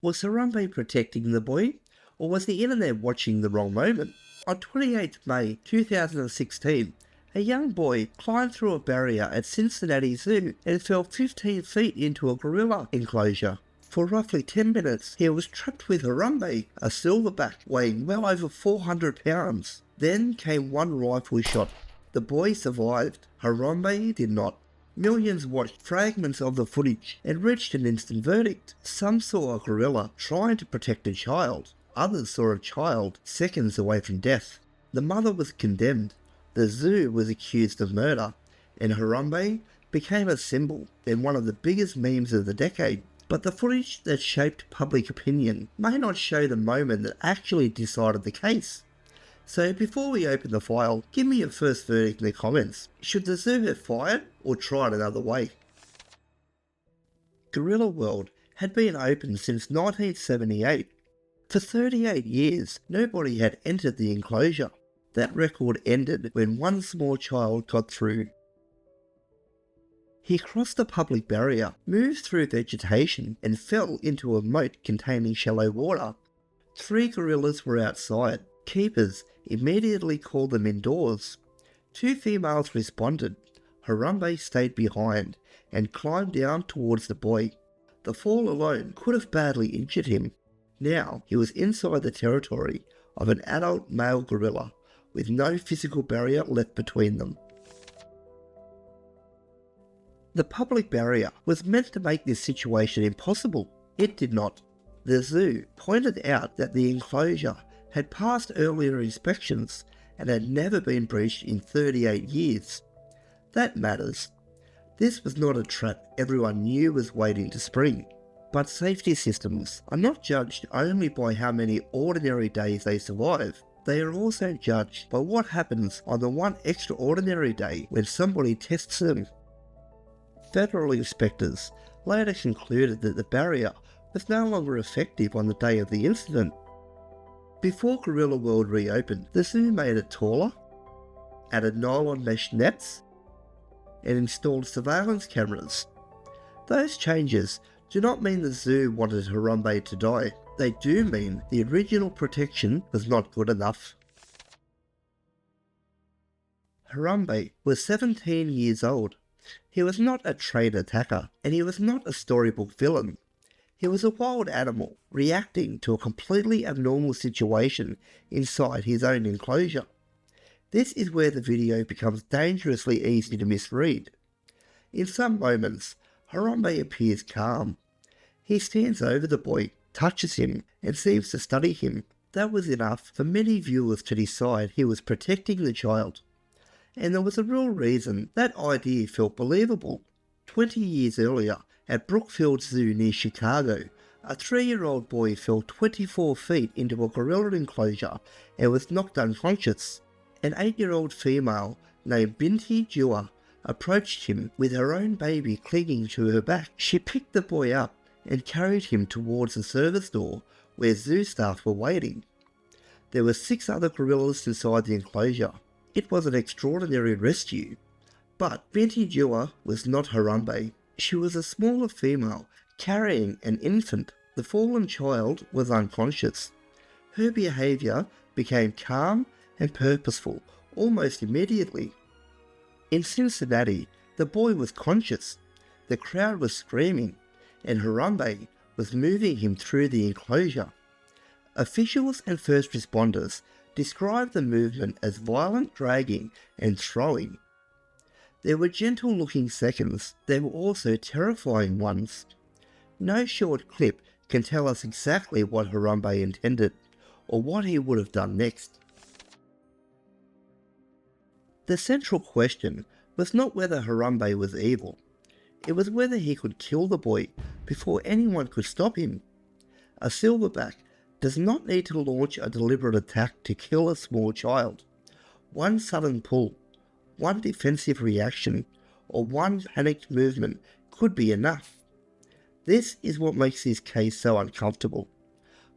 Was Harambe protecting the boy, or was the internet watching the wrong moment? On 28th May 2016, a young boy climbed through a barrier at Cincinnati Zoo and fell 15 feet into a gorilla enclosure. For roughly 10 minutes, he was trapped with Harambe, a silverback weighing well over 400 pounds. Then came one rifle shot. The boy survived. Harambe did not. Millions watched fragments of the footage and reached an instant verdict. Some saw a gorilla trying to protect a child. Others saw a child seconds away from death. The mother was condemned. The zoo was accused of murder. And Harambe became a symbol and one of the biggest memes of the decade. But the footage that shaped public opinion may not show the moment that actually decided the case. So before we open the file, give me your first verdict in the comments. Should the zoo have fired or tried another way? Gorilla World had been open since 1978. For 38 years, nobody had entered the enclosure. That record ended when one small child got through. He crossed the public barrier, moved through vegetation, and fell into a moat containing shallow water. 3 gorillas were outside. Keepers immediately called them indoors. 2 females responded. Harambe stayed behind and climbed down towards the boy. The fall alone could have badly injured him. Now he was inside the territory of an adult male gorilla with no physical barrier left between them. The public barrier was meant to make this situation impossible. It did not. The zoo pointed out that the enclosure had passed earlier inspections and had never been breached in 38 years. That matters. This was not a trap everyone knew was waiting to spring. But safety systems are not judged only by how many ordinary days they survive. They are also judged by what happens on the one extraordinary day when somebody tests them. Federal inspectors later concluded that the barrier was no longer effective on the day of the incident. Before Gorilla World reopened, the zoo made it taller, added nylon mesh nets, and installed surveillance cameras. Those changes do not mean the zoo wanted Harambe to die. They do mean the original protection was not good enough. Harambe was 17 years old. He was not a trained attacker, and he was not a storybook villain. He was a wild animal, reacting to a completely abnormal situation inside his own enclosure. This is where the video becomes dangerously easy to misread. In some moments, Harambe appears calm. He stands over the boy, touches him, and seems to study him. That was enough for many viewers to decide he was protecting the child. And there was a real reason that idea felt believable. 20 years earlier, at Brookfield Zoo near Chicago, a 3-year-old boy fell 24 feet into a gorilla enclosure and was knocked unconscious. An 8-year-old female named Binti Jua approached him with her own baby clinging to her back. She picked the boy up and carried him towards the service door where zoo staff were waiting. There were 6 other gorillas inside the enclosure. It was an extraordinary rescue. But Binti Jua was not Harambe. She was a smaller female carrying an infant. The fallen child was unconscious. Her behaviour became calm and purposeful almost immediately. In Cincinnati, the boy was conscious. The crowd was screaming, and Harambe was moving him through the enclosure. Officials and first responders described the movement as violent dragging and throwing. There were gentle-looking seconds. There were also terrifying ones. No short clip can tell us exactly what Harambe intended, or what he would have done next. The central question was not whether Harambe was evil. It was whether he could kill the boy before anyone could stop him. A silverback does not need to launch a deliberate attack to kill a small child. One sudden pull, one defensive reaction, or one panicked movement could be enough. This is what makes this case so uncomfortable.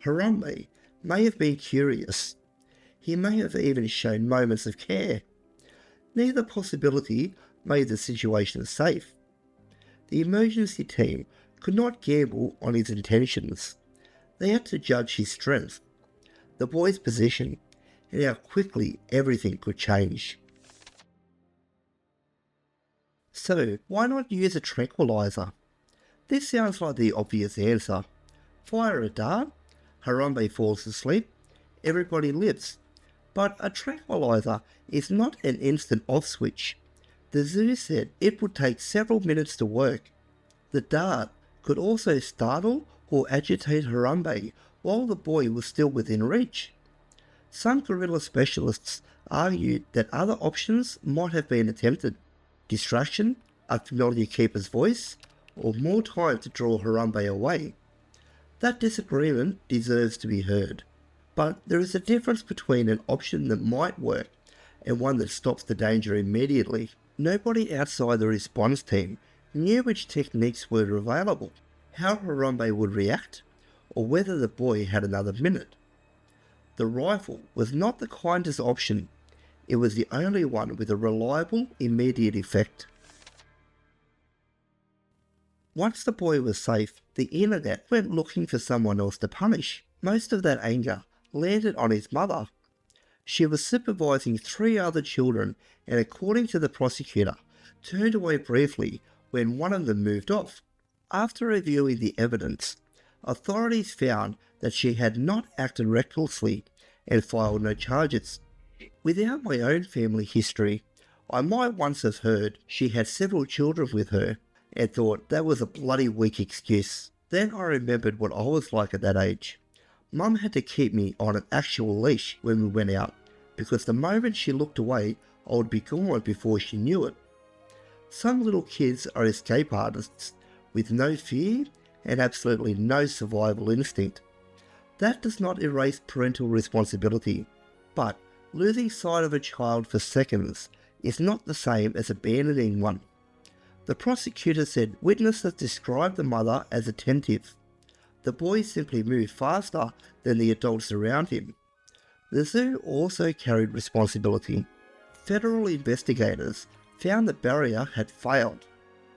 Harambe may have been curious. He may have even shown moments of care. Neither possibility made the situation safe. The emergency team could not gamble on his intentions. They had to judge his strength, the boy's position, and how quickly everything could change. So, why not use a tranquilizer? This sounds like the obvious answer. Fire a dart, Harambe falls asleep, everybody lives. But a tranquilizer is not an instant off switch. The zoo said it would take several minutes to work. The dart could also startle or agitate Harambe while the boy was still within reach. Some gorilla specialists argued that other options might have been attempted. Distraction, a familiar keeper's voice, or more time to draw Harambe away. That disagreement deserves to be heard. But there is a difference between an option that might work and one that stops the danger immediately. Nobody outside the response team knew which techniques were available, how Harambe would react, or whether the boy had another minute. The rifle was not the kindest option. It was the only one with a reliable, immediate effect. Once the boy was safe, the internet went looking for someone else to punish. Most of that anger landed on his mother. She was supervising 3 other children and, according to the prosecutor, turned away briefly when one of them moved off. After reviewing the evidence, authorities found that she had not acted recklessly and filed no charges. Without my own family history, I might once have heard she had several children with her and thought that was a bloody weak excuse. Then I remembered what I was like at that age. Mum had to keep me on an actual leash when we went out, because the moment she looked away, I would be gone before she knew it. Some little kids are escape artists with no fear and absolutely no survival instinct. That does not erase parental responsibility, but losing sight of a child for seconds is not the same as abandoning one. The prosecutor said witnesses described the mother as attentive. The boy simply moved faster than the adults around him. The zoo also carried responsibility. Federal investigators found the barrier had failed,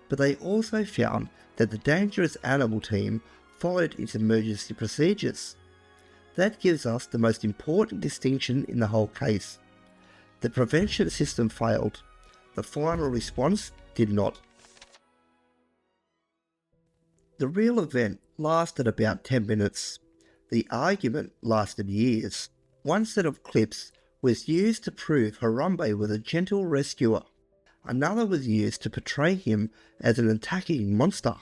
but they also found that the dangerous animal team followed its emergency procedures. That gives us the most important distinction in the whole case. The prevention system failed. The final response did not. The real event lasted about 10 minutes. The argument lasted years. One set of clips was used to prove Harambe was a gentle rescuer. Another was used to portray him as an attacking monster.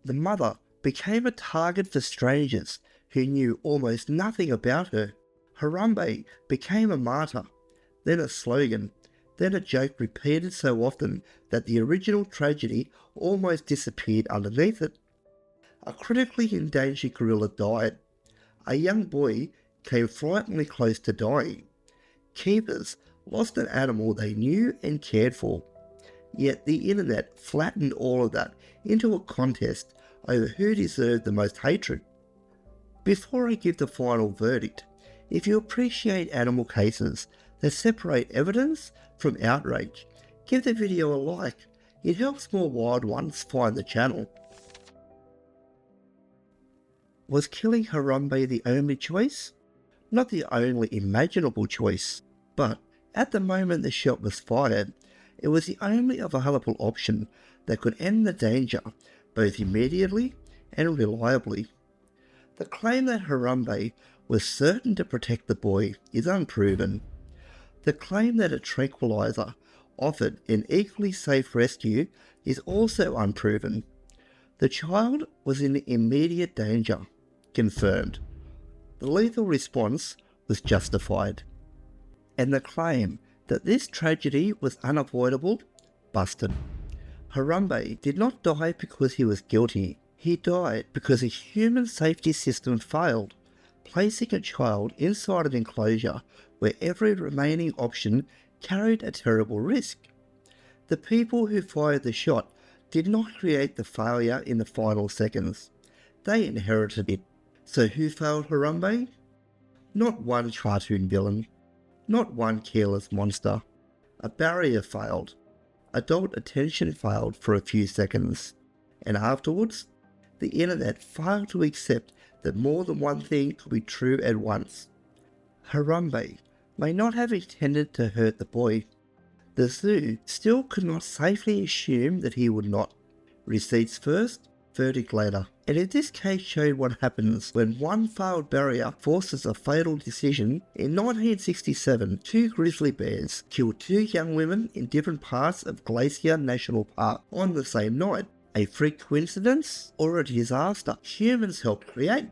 The mother became a target for strangers who knew almost nothing about her. Harambe became a martyr, then a slogan, then a joke repeated so often that the original tragedy almost disappeared underneath it. A critically endangered gorilla died. A young boy came frighteningly close to dying. Keepers lost an animal they knew and cared for. Yet the internet flattened all of that into a contest over who deserved the most hatred. Before I give the final verdict, if you appreciate animal cases that separate evidence from outrage, give the video a like. It helps more wild ones find the channel. Was killing Harambe the only choice? Not the only imaginable choice, but at the moment the shot was fired, it was the only available option that could end the danger both immediately and reliably. The claim that Harambe was certain to protect the boy is unproven. The claim that a tranquilizer offered an equally safe rescue is also unproven. The child was in immediate danger, confirmed. The lethal response was justified. And the claim that this tragedy was unavoidable, busted. Harambe did not die because he was guilty. He died because a human safety system failed, placing a child inside an enclosure where every remaining option carried a terrible risk. The people who fired the shot did not create the failure in the final seconds. They inherited it. So who failed Harambe? Not one cartoon villain. Not one careless monster. A barrier failed. Adult attention failed for a few seconds. And afterwards, the internet failed to accept that more than one thing could be true at once. Harambe may not have intended to hurt the boy. The zoo still could not safely assume that he would not. Receipts first, verdict later. And in this case showed what happens when one failed barrier forces a fatal decision. In 1967, 2 grizzly bears killed 2 young women in different parts of Glacier National Park on the same night. A freak coincidence or a disaster humans helped create?